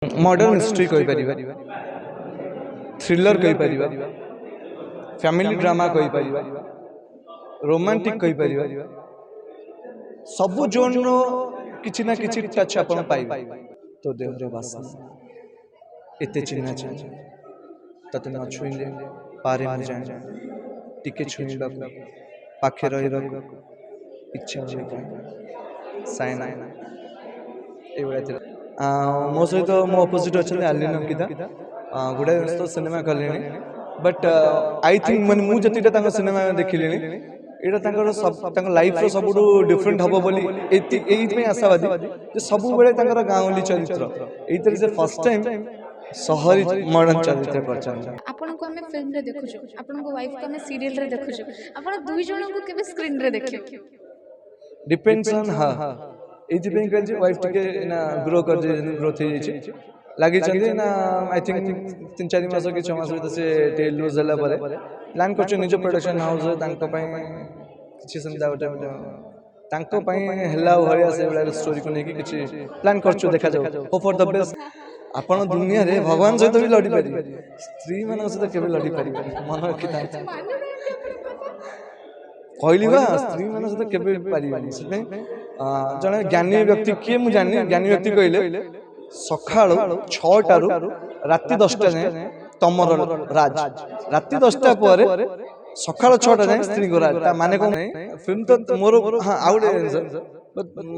Murder mystery कही परिबा, thriller कही परिबा, family drama कही परिबा, रोमांटिक कही परिबा, सबु जोन रो किछि ना किछि टच आपण पाइबा। तो देहरे वासना एते चिन्हा चिन्ह तते न छुइले पारे न जाए टिके छुइबा पाखे रहिबा इच्छा होय का साइना एवढा मो सहित मो अपोजिट अच्छा आलिन अंकिता गुड़ाए तो सिनेमा कले बट आई थिंक मैंने मुझे सिनेमा देखिली यहाँ लाइफ सब डिफरेंट हम बोली आशावादी सब बेले गाँवली चरित्र ये से फर्स्ट टाइम सहरी मॉडर्न चरित्र कर आपन को हमें फिल्म रे देखुछु आपन को वाइफ को हमें सीरियल रे देखुछु आपन दुई जण को केबे स्क्रीन रे देखियो डिपेंड्स ऑन हां एथि पे कहल वाइफ टिके ना ग्रो कर जे ग्रोथ हे छै लागि चंदी ना आई थिंक 3-4 मास के 6 मास से टेल लूज होला परे प्लान करछ निज प्रोडक्शन हाउस तांको पय किछि संदा गोटे तांको पय हल्ला भरिया से बड़ा स्टोरी को नेकी किछि प्लान करछ देखा जाऊ होप फॉर द बेस्ट आपण दुनिया रे भगवान सहित भी लड़ी पारी स्त्री मन सहित केबे लड़ी पारी मन रखिता कहली बा स्त्री मन सहित केबे पारी से जने ज्ञानी व्यक्ति किए मु जानि ज्ञानी व्यक्ति कहले सखाळो 6टा रु राति 10टा जाए तमर राज राति 10टा पर सखाळो 6टा जाए स्त्री को राज ता माने को फिल्म तो मोर हां आउडे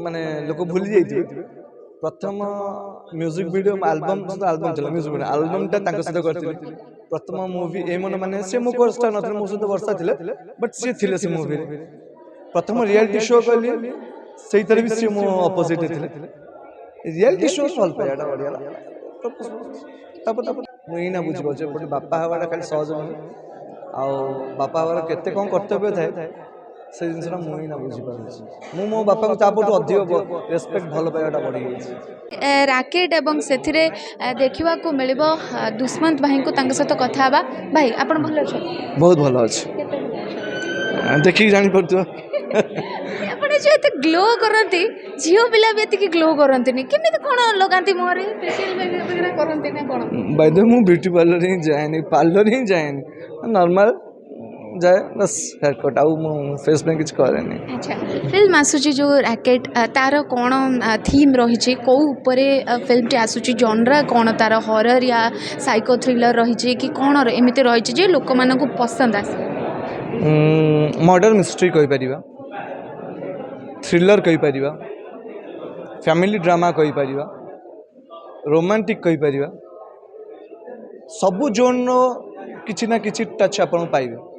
माने लोक भूली जाइथिबे प्रथम म्यूजिक वीडियो एल्बम एल्बम चला म्यूजिक वीडियो एल्बम ता तांको सहित करथिले प्रथम मूवी ए मन माने से मो कोर्सटा नथले मो सहित वर्षा थिले बट से थिले से मूवी रे प्रथम रियलिटी शो कली सेही तरह भी से मो अपोजिट थिले रियलिटी शो सॉल्व पायाडा बढ़िया तब मुई ना बुझ बजे पटे बापा हवाडा खाली सहज आ बापा हवार केते कोन कर्तव्य थाए से जिनसरा मुई ना बुझी पारछि मु मो बापा को तापटो अधिक रेस्पेक्ट भलो पायाडा बढ़ी गेछि राकेट एवं सेथिरे देखिवा को मिलिबो दुष्मंत भाई को तांग सहित कथा बा भाई आपण भलो छ बहुत भलो अछि देखि जानि पड़तो आपण जे एते ग्लो करंती जियो पिला भी एते ग्लो करंती नि केमिति कोन लगांती मोरे फेशियल वगैरह करंती ना कोन बाय द मु ब्यूटी पार्लर ही जाए नहीं नॉर्मल जाए बस हेयर कट आउ मु फेस में किछ करे नहीं। अच्छा फिल्म आसुची जो रैकेट तार कोन थीम रही छि को ऊपरे फिल्म टी आसुची जॉनरा कोन तार हॉरर या साइको थ्रिलर रही छि कि कोन एमिति रही छि जे लोक मानन को पसंद आसे मर्डर मिस्ट्री कही परिबा, थ्रिलर कही परिबा, फैमिली ड्रामा कही परिबा, रोमांटिक कही परिबा, सबु जोन रो किछि ना किछि टच आपण पाइबे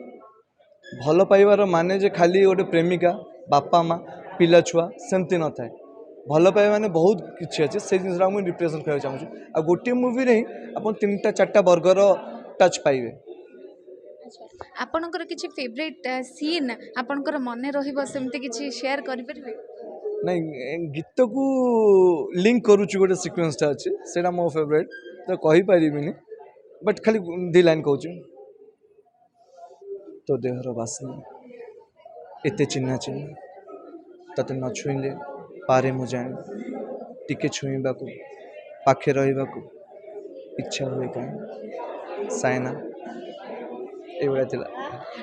भलो पाइबार माने जे खाली गोटे प्रेमिका बापा माँ पिला छुआ सेमती न थाए भलो पाइबा माने बहुत किछि अछि से जिंस रा मु रिप्रेजेंट करय चाहू आ गोटे मूवी रे आपण 3-4 वर्गर टच पाइबे। आपनकर किछि फेवरेट सीन आपनकर मने रहिबो सेमती किछि शेयर करि परबे नहीं गीत को लिंक करूछु गोटे सीक्वेंस टा अछि सेरा मो फेवरेट तो कहि परिबिनी बट खाली दी लाइन कहूछु तो देहर वासना एते चिन्हा चिन्ह तते न छुइले पारे मु जाए टिके छुइबा को पाखे रहिबा को इच्छा होय का साइना एवढा थिला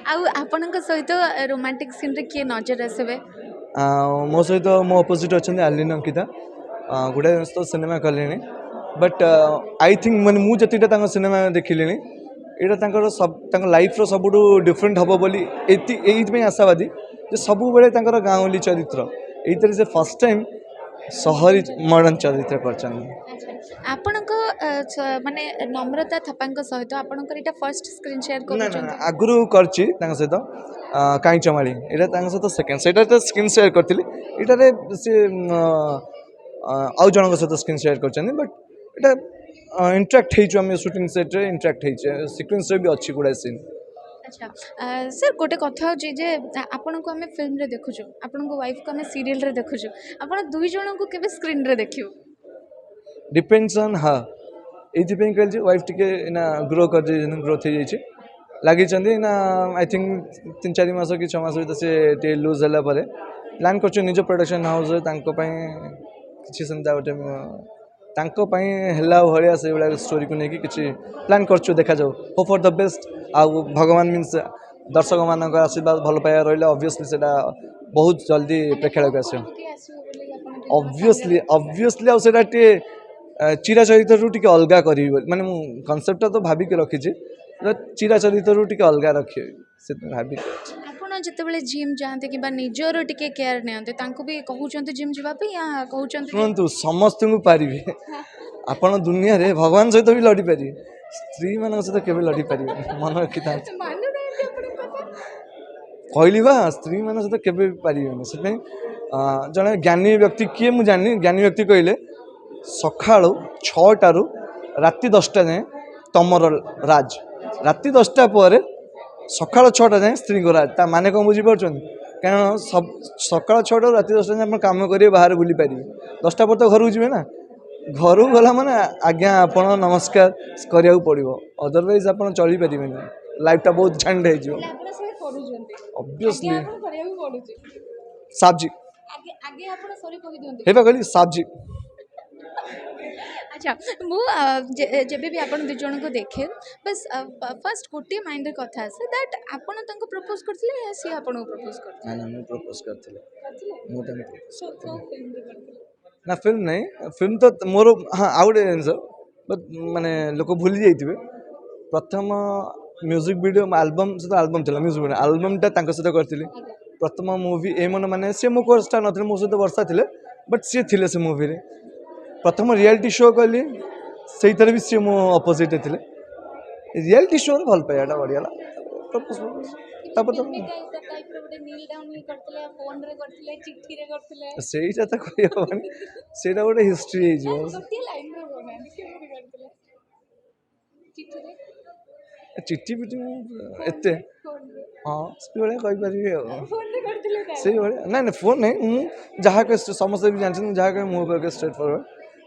आ आपनक सहित रोमांटिक सीन रे के नजर आसेबे मो सहित मो अपोजिट अच्छा आलिन अंकिता गुड़ाए तो सिनेमा कले बट आई थिंक मैंने मुझे सिनेमा देखिली यहाँ सब लाइफ सब डिफरेंट हम बोली ये आशावादी सब बेले गाँवली चरित्र ये से फर्स्ट टाइम सहरी मॉडर्न चरित्र कर आपन को माने नम्रता थपांक सहित आपन को एटा फर्स्ट स्क्रीन शेयर कर आगुरु करछि तांग सहित काई चमाली एटा तांग सहित सेकंड सेटा तो स्क्रीन शेयर करथिली एटा रे से आउ जणक सहित screen share करछनी but Etah interact हेछु हम शूटिंग सेट रे इंटरेक्ट हेछु सीक्वेंस रे भी अच्छी गुडा सीन। अच्छा सर गोटे कथा हो जे आपन को हमें फिल्म रे देखुछु आपन को वाइफ को हमें सीरियल रे देखुछु आपन दुई जण को केबे स्क्रीन रे देखियो डिपेंड्स ऑन हां एथि पे कहल वाइफ टिके ना ग्रो कर जे ग्रोथ हे छै लागि चंदी ना आई थिंक 3-4 मास के 6 मास से टेल लूज होला परे प्लान करछ निज प्रोडक्शन हाउस तांको पय किछि संदा गोटे ତାଙ୍କ ପାଇଁ ହେଲା ଭଳିଆ ସେଇଭଳିଆ ଷ୍ଟୋରିକୁ ନେଇକି କିଛି ପ୍ଲାନ୍ କରୁଛୁ, ଦେଖାଯାଉ। Hope for the best. ଆଉ ଭଗବାନ ମିନ୍ସ ଦର୍ଶକମାନଙ୍କ ଆଶୀର୍ବାଦ ଭଲ ପାଇବା ରହିଲେ ଅବଭିୟସଲି ସେଇଟା ବହୁତ ଜଲ୍ଦି ପ୍ରେକ୍ଷାଳୟକୁ ଆସିବ। ଅବଭିୟସଲି ଆଉ ସେଇଟା ଟିକେ ଚିରାଚରିତରୁ ଟିକେ ଅଲଗା କରିବି ବୋଲି, ମାନେ ମୁଁ କନସେପ୍ଟଟା ତ ଭାବିକି ରଖିଛି, ଚିରାଚରିତରୁ ଟିକେ ଅଲଗା ରଖିବି ସେଥିପାଇଁ ଭାବିକି। ଆପଣ ଯେତେବେଳେ ଜିମ୍ ଯାଆନ୍ତି କିମ୍ବା ନିଜର ଟିକେ କେୟାର ନିଅନ୍ତି ତାଙ୍କୁ ବି କହୁଛନ୍ତି ଜିମ୍ ଯିବା ପାଇଁ ୟା କହୁଛନ୍ତି ଯେ ଶୁଣନ୍ତୁ, ସମସ୍ତଙ୍କୁ ପାରିବେ ଆପଣ ଦୁନିଆରେ ଭଗବାନ ସହିତ ବି ଲଢ଼ିପାରିବେ, ସ୍ତ୍ରୀମାନଙ୍କ ସହିତ କେବେ ଲଢ଼ିପାରିବେନି, ମନେ ରଖିଥାନ୍ତୁ। ମାନୁନାହାନ୍ତି ଆପଣଙ୍କ କଥା? କହିଲି ବା, ସ୍ତ୍ରୀମାନଙ୍କ ସହିତ କେବେ ବି ପାରିବେନି। ସେଥିପାଇଁ ଜଣେ ଜ୍ଞାନୀ ବ୍ୟକ୍ତି କିଏ ମୁଁ ଜାଣିନି, ଜ୍ଞାନୀ ବ୍ୟକ୍ତି କହିଲେ ସକାଳୁ 6ଟାରୁ ରାତି 10ଟା ଯାଏଁ ତମର ରାଜ, ରାତି 10ଟା ପରେ ସକାଳ 6ଟା ଯାଏଁ ସ୍ତ୍ରୀଙ୍କ ରାଜ। ତା ମାନେ କ'ଣ ବୁଝିପାରୁଛନ୍ତି? କାରଣ ସକାଳ 6ଟାରୁ ରାତି 10ଟା ଯାଏଁ ଆପଣ କାମ କରିବେ, ବାହାରେ ବୁଲିପାରିବେ, 10ଟା ପରେ ତ ଘରକୁ ଯିବେ ନା। ଘରକୁ ଗଲା ମାନେ ଆଜ୍ଞା ଆପଣ ନମସ୍କାର କରିବାକୁ ପଡ଼ିବ, ଅଦରୱାଇଜ୍ ଆପଣ ଚଳିପାରିବେନି, ଲାଇଫ୍ଟା ବହୁତ ଝାଣ୍ଡ ହେଇଯିବ। ଆପଣ ସେଟା କରୁଛନ୍ତି, ଅବଭିୟସଲି ଆପଣ କରିବାକୁ ପଡୁଛି। ସାବଜି ଆगे ଆପଣ ସରି କହିଦିଅନ୍ତି। ହେବା କହିଲି ସାବଜି। ଆଚ୍ଛା, ମୁଁ ଯେବେ ବି ଆପଣ ଦୁଇ ଜଣଙ୍କୁ ଦେଖେ ବାସ୍ ଫାର୍ଷ୍ଟ ଗୋଟିଏ ମାଇଣ୍ଡରେ କଥା ଆସେ ଦ୍ୟାଟ୍ ଆପଣ ତାଙ୍କୁ ପ୍ରପୋଜ୍ କରିଥିଲେ ୟା ସିଏ ଆପଣଙ୍କୁ ପ୍ରପୋଜ୍ କରିଥିଲେ? ନା ମୁଁ ପ୍ରପୋଜ କରିଥିଲି, ମୁଁ ତାଙ୍କୁ କରିଥିଲେ? ନା ଫିଲ୍ମ ନାହିଁ, ଫିଲ୍ମ ତ ମୋର ହଁ ଆଉ ଗୋଟେ ଜିନିଷ ମାନେ ଲୋକ ଭୁଲି ଯାଇଥିବେ, ପ୍ରଥମ ମ୍ୟୁଜିକ୍ ଭିଡ଼ିଓ ଆଲବମ୍ ସହିତ ଆଲବମ୍ ଥିଲା, ମ୍ୟୁଜିକ୍ ଭିଡ଼ିଓ ଆଲବମ୍ଟା ତାଙ୍କ ସହିତ କରିଥିଲି। ପ୍ରଥମ ମୁଭି ଏ ମନ ମାନେ ସେ ମୋ କୋର୍ସଟା ନଥିଲେ, ମୋ ସହିତ ବର୍ଷା ଥିଲେ ବଟ୍ ସିଏ ଥିଲେ ସେ ମୁଭିରେ। ପ୍ରଥମ ରିଆଲିଟି ଶୋ କଲି, ସେଇଥିରେ ବି ସିଏ ମୋ ଅପୋଜିଟ୍ରେ ଥିଲେ। ରିଆଲିଟି ଶୋରେ ଭଲ ପାଇବାଟା ବଢ଼ିଗଲା, ତାପରେ ତ ସେଇଟା ତ କହିହେବନି, ସେଇଟା ଗୋଟେ ହିଷ୍ଟ୍ରି ହେଇଯିବ। ଚିଠି ପିଠି ଏତେ ହଁ ସେଇଭଳିଆ କହିପାରିବି ଆଉ, ସେଇଭଳିଆ ନାଇଁ ନାଇଁ ଫୋନ୍ ନାହିଁ, ମୁଁ ଯାହା କହେ ସମସ୍ତେ ବି ଜାଣିଛନ୍ତି, ମୁଁ ଯାହା କହେ ମୁହଁ ଉପରେ ଷ୍ଟ୍ରେଟ୍ ଫରୱାର୍ଡ଼।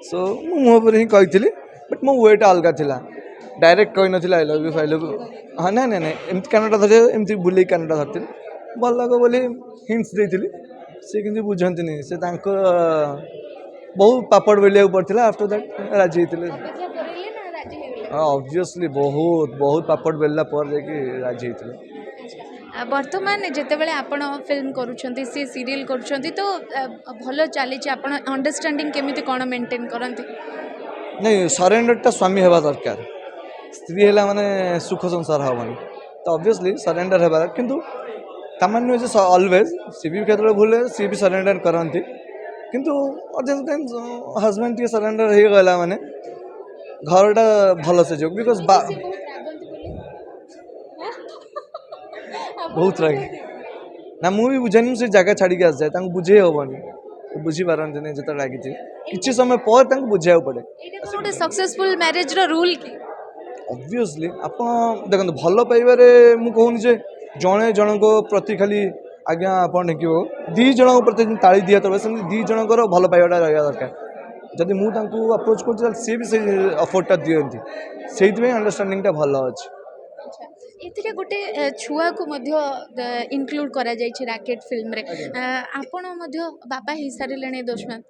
ସୋ ମୁଁ ମୁହଁ ଉପରେ ହିଁ କହିଥିଲି, ବଟ୍ ମୋ ୱେଟା ଅଲଗା ଥିଲା, ଡାଇରେକ୍ଟ କହିନଥିଲା ଆଇ ଲଭ୍ ୟୁ ଫାଇ ଲଭ୍ ୟୁ। ହଁ ନାଇଁ ନାଇଁ ନାଇଁ ଏମିତି କାନଟା ଧରିବା, ଏମିତି ବୁଲେଇ କାନଟା ଧରିଥିଲି, ଭଲ ଲାଗ ବୋଲି ହିଣ୍ଟସ୍ ଦେଇଥିଲି, ସେ କିନ୍ତୁ ବୁଝନ୍ତିନି, ସେ ତାଙ୍କ ବହୁତ ପାପଡ଼ ବେଲିବାକୁ ପଡ଼ିଥିଲା, ଆଫ୍ଟର ଦ୍ୟାଟ୍ ରାଜି ହେଇଥିଲେ। ଅବଭିୟସଲି ବହୁତ ବହୁତ ପାପଡ଼ ବେଲିଲା ପରେ ଯାଇକି ରାଜି ହେଇଥିଲେ। ବର୍ତ୍ତମାନ ଯେତେବେଳେ ଆପଣ ଫିଲ୍ମ କରୁଛନ୍ତି ସେ ସିରିଏଲ୍ କରୁଛନ୍ତି ତ ଭଲ ଚାଲିଛି, ଆପଣ ଅଣ୍ଡରଷ୍ଟାଣ୍ଡିଂ କେମିତି କ'ଣ ମେଣ୍ଟେନ୍ କରନ୍ତି? ନାଇଁ ସରେଣ୍ଡରଟା ସ୍ୱାମୀ ହେବା ଦରକାର, ସ୍ତ୍ରୀ ହେଲା ମାନେ ସୁଖ ସଂସାର ହେବନି, ତ ଅବଭିୟସଲି ସରେଣ୍ଡର ହେବା, କିନ୍ତୁ ତାମାନେ ନୁହେଁ ଯେ ଅଲୱେଜ୍, ସିଏ ବି କେତେବେଳେ ଭୁଲ ସିଏ ବି ସରେଣ୍ଡର କରନ୍ତି, କିନ୍ତୁ ଅଧିକାଂଶ ଟାଇମ୍ ହଜବେଣ୍ଡ ଟିକେ ସରେଣ୍ଡର ହେଇଗଲା ମାନେ ଘରଟା ଭଲସେ ଯିବ, ବିକଜ ବହୁତ ରାଗି ନା, ମୁଁ ବି ବୁଝେନି, ମୁଁ ସେ ଜାଗା ଛାଡ଼ିକି ଆସିଯାଏ, ତାଙ୍କୁ ବୁଝେଇ ହେବନି, ବୁଝିପାରନ୍ତିନି ଯେତେବେଳେ ରାଗିଥିବେ, କିଛି ସମୟ ପରେ ତାଙ୍କୁ ବୁଝେଇବାକୁ ପଡ଼େ। ଗୋଟେ ସକ୍ସେସଫୁଲ୍ ମ୍ୟାରେଜ୍ର ରୁଲ୍ କି? ଅବଭିୟସଲି ଆପଣ ଦେଖନ୍ତୁ, ଭଲ ପାଇବାରେ ମୁଁ କହୁନି ଯେ ଜଣେ ଜଣଙ୍କ ପ୍ରତି ଖାଲି ଆଜ୍ଞା ଆପଣ ଢେଙ୍କିବ, ଦୁଇ ଜଣଙ୍କ ପ୍ରତି ତାଳି ଦିଆହେବ, ସେମିତି ଦୁଇ ଜଣଙ୍କର ଭଲ ପାଇବାଟା ରହିବା ଦରକାର। ଯଦି ମୁଁ ତାଙ୍କୁ ଆପ୍ରୋଚ୍ କରୁଛି ତାହେଲେ ସିଏ ବି ସେଇ ଅଫର୍ଟଟା ଦିଅନ୍ତି, ସେଇଥିପାଇଁ ଅଣ୍ଡରଷ୍ଟାଣ୍ଡିଂଟା ଭଲ ଅଛି। ଏଥିରେ ଗୋଟେ ଛୁଆକୁ ମଧ୍ୟ ଇନକ୍ଲୁଡ୍ କରାଯାଇଛି ରାକେଟ୍ ଫିଲ୍ମରେ, ଆପଣ ମଧ୍ୟ ବାପା ହେଇସାରିଲେଣି ଦୋସ୍ତମାନ,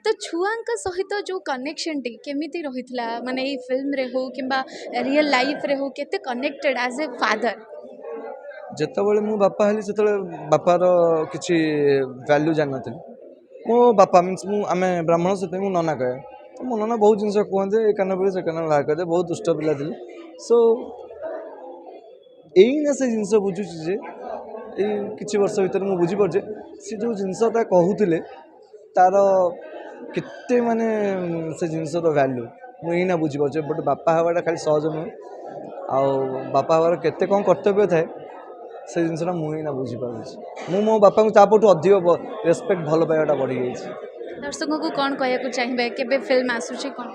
ତ ଛୁଆଙ୍କ ସହିତ ଯେଉଁ କନେକ୍ସନ୍ଟି କେମିତି ରହିଥିଲା, ମାନେ ଏଇ ଫିଲ୍ମରେ ହଉ କିମ୍ବା ରିଅଲ୍ ଲାଇଫ୍ରେ ହଉ, କେତେ କନେକ୍ଟେଡ୍ ଆଜ୍ ଏ ଫାଦର? ଯେତେବେଳେ ମୁଁ ବାପା ହେଲି ସେତେବେଳେ ବାପାର କିଛି ଭ୍ୟାଲ୍ୟୁ ଜାଣିନଥିଲି। ମୋ ବାପା ମିନ୍ସ ଆମେ ବ୍ରାହ୍ମଣ, ସେଥିପାଇଁ ମୁଁ ନନା କହେ, ତ ମୋ ନନା ବହୁତ ଜିନିଷ କୁହନ୍ତି, ଏ କାନ ପରେ ସେ କାନ ବାହାର କରିଦିଏ, ବହୁତ ଦୁଷ୍ଟ ପିଲା ଥିଲି। ସୋ ଏଇନା ସେ ଜିନିଷ ବୁଝୁଛି ଯେ ଏଇ କିଛି ବର୍ଷ ଭିତରେ ମୁଁ ବୁଝିପାରୁଛି ସେ ଯେଉଁ ଜିନିଷଟା କହୁଥିଲେ ତାର କେତେ ମାନେ ସେ ଜିନିଷର ଭ୍ୟାଲ୍ୟୁ ମୁଁ ଏଇନା ବୁଝିପାରୁଛି। ବଟ୍ ବାପା ହେବାଟା ଖାଲି ସହଜ ନୁହେଁ, ଆଉ ବାପା ହେବାର କେତେ କ'ଣ କର୍ତ୍ତବ୍ୟ ଥାଏ ସେ ଜିନିଷଟା ମୁଁ ଏଇନା ବୁଝିପାରୁଛି। ମୁଁ ମୋ ବାପାଙ୍କୁ ତାପରଠୁ ଅଧିକ ରେସ୍ପେକ୍ଟ, ଭଲ ପାଇବାଟା ବଢ଼ିଯାଇଛି। ଦର୍ଶକଙ୍କୁ କ'ଣ କହିବାକୁ ଚାହିଁବେ, କେବେ ଫିଲ୍ମ ଆସୁଛି କ'ଣ?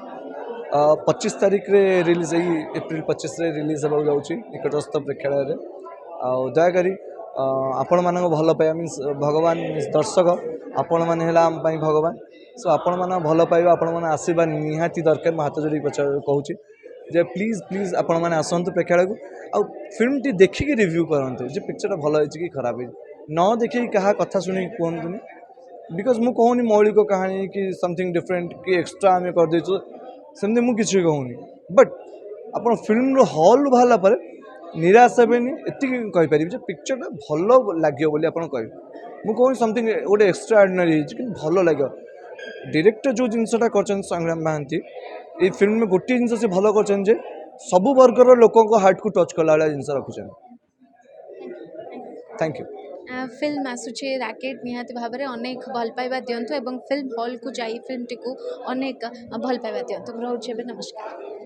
25 ତାରିଖରେ ରିଲିଜ୍, ଏଇ ଏପ୍ରିଲ 25ରେ ରିଲିଜ୍ ହେବାକୁ ଯାଉଛି ନିକଟସ୍ଥ ପ୍ରେକ୍ଷାଳୟରେ। ଆଉ ଦୟାକରି ଆପଣମାନଙ୍କ ଭଲ ପାଇବା ମିନ୍ସ ଭଗବାନ ଦର୍ଶକ ଆପଣମାନେ ହେଲା ଆମ ପାଇଁ ଭଗବାନ। ସୋ ଆପଣମାନଙ୍କ ଭଲ ପାଇବା, ଆପଣମାନେ ଆସିବା ନିହାତି ଦରକାର। ମୁଁ ହାତ ଯୋଡ଼ିକି କହୁଛି ଯେ ପ୍ଲିଜ୍ ଆପଣମାନେ ଆସନ୍ତୁ ପ୍ରେକ୍ଷାଳୟକୁ, ଆଉ ଫିଲ୍ମଟି ଦେଖିକି ରିଭ୍ୟୁ କରନ୍ତୁ ଯେ ପିକ୍ଚରଟା ଭଲ ହେଇଛି କି ଖରାପ ହେଇଛି, ନ ଦେଖିକି କାହା କଥା ଶୁଣିକି କୁହନ୍ତୁନି। बिकज मु कहूनी मौलिक कहानी कि समथिंग डिफरेंट कि एक्सट्रा आम कर सेमती मुझे किसी कहूनी बट आप फिल्म हल बाहर पर निराश हेनी एतिपारि पिक्चरटा भल लगे बोली आप कहे मुझे कहूँ समथिंग गोटे एक्सट्रा अर्डिनरी कि भल लगे डायरेक्टर जो जिनसा कर संग्राम महांती ये फिल्म में गोटे जिन से भल कर सबु वर्गर लोक हार्ट को टच कला जिन रखुचे थैंक यू फिल्म आसूचे रैकेट निहाती भाव में अनेक भल पाइबा दिंतु एवं फिल्म हॉल को जाई फिल्म टी को अनेक भल पाइबा दिंतु रोचे नमस्कार।